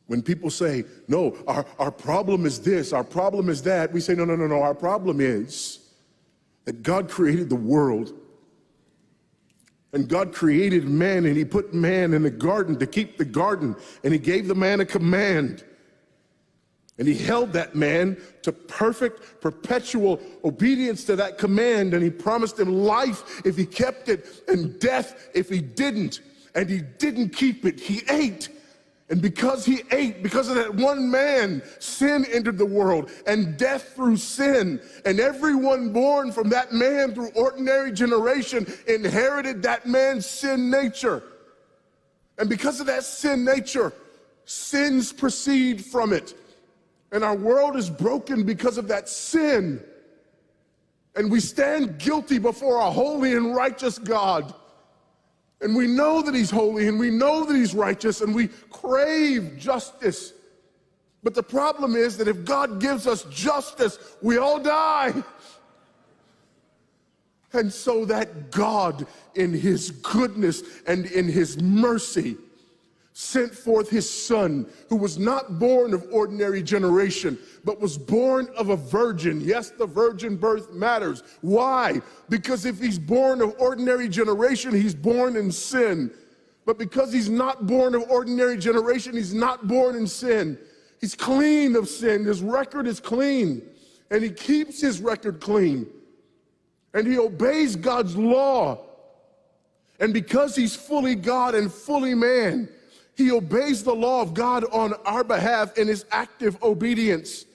When people say, no, our problem is this, our problem is that, we say, no, no, no, no. Our problem is that God created the world. And God created man, and he put man in the garden to keep the garden. And he gave the man a command. And he held that man to perfect, perpetual obedience to that command. And he promised him life if he kept it, and death if he didn't. And he didn't keep it. He ate. And because he ate, because of that one man, sin entered the world, and death through sin. And everyone born from that man through ordinary generation inherited that man's sin nature. And because of that sin nature, sins proceed from it. And our world is broken because of that sin. And we stand guilty before a holy and righteous God. And we know that he's holy, and we know that he's righteous, and we crave justice. But the problem is that if God gives us justice, we all die. And so that God, in his goodness and in his mercy, sent forth his son, who was not born of ordinary generation, but was born of a virgin. Yes, the virgin birth matters. Why? Because if he's born of ordinary generation, he's born in sin. But because he's not born of ordinary generation, he's not born in sin. He's clean of sin. His record is clean. And he keeps his record clean. And he obeys God's law. And because he's fully God and fully man, he obeys the law of God on our behalf in his active obedience.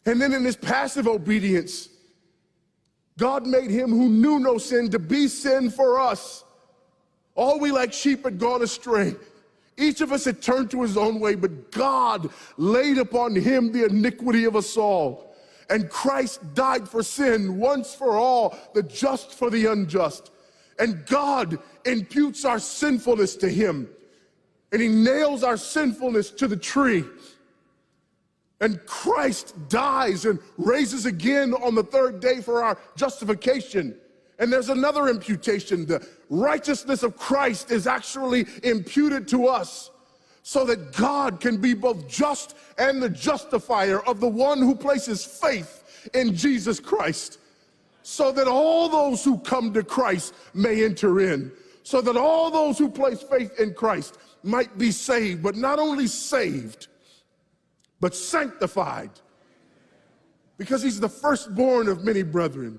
And then in his passive obedience, God made him who knew no sin to be sin for us. All we like sheep had gone astray. Each of us had turned to his own way, but God laid upon him the iniquity of us all. And Christ died for sin once for all, the just for the unjust. And God imputes our sinfulness to him. And he nails our sinfulness to the tree. And Christ dies and raises again on the third day for our justification. And there's another imputation. The righteousness of Christ is actually imputed to us, so that God can be both just and the justifier of the one who places faith in Jesus Christ, so that all those who come to Christ may enter in, so that all those who place faith in Christ might be saved, but not only saved, but sanctified. Because he's the firstborn of many brethren.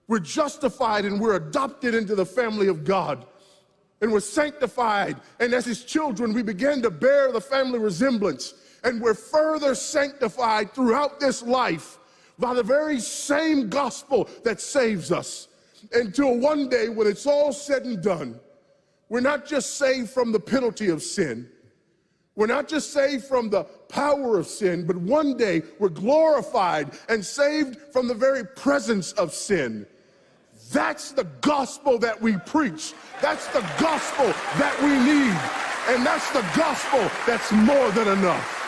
We're justified and we're adopted into the family of God. And we're sanctified, and as his children, we begin to bear the family resemblance. And we're further sanctified throughout this life by the very same gospel that saves us. Until one day, when it's all said and done, we're not just saved from the penalty of sin. We're not just saved from the power of sin, but one day we're glorified and saved from the very presence of sin. That's the gospel that we preach. That's the gospel that we need. And that's the gospel that's more than enough.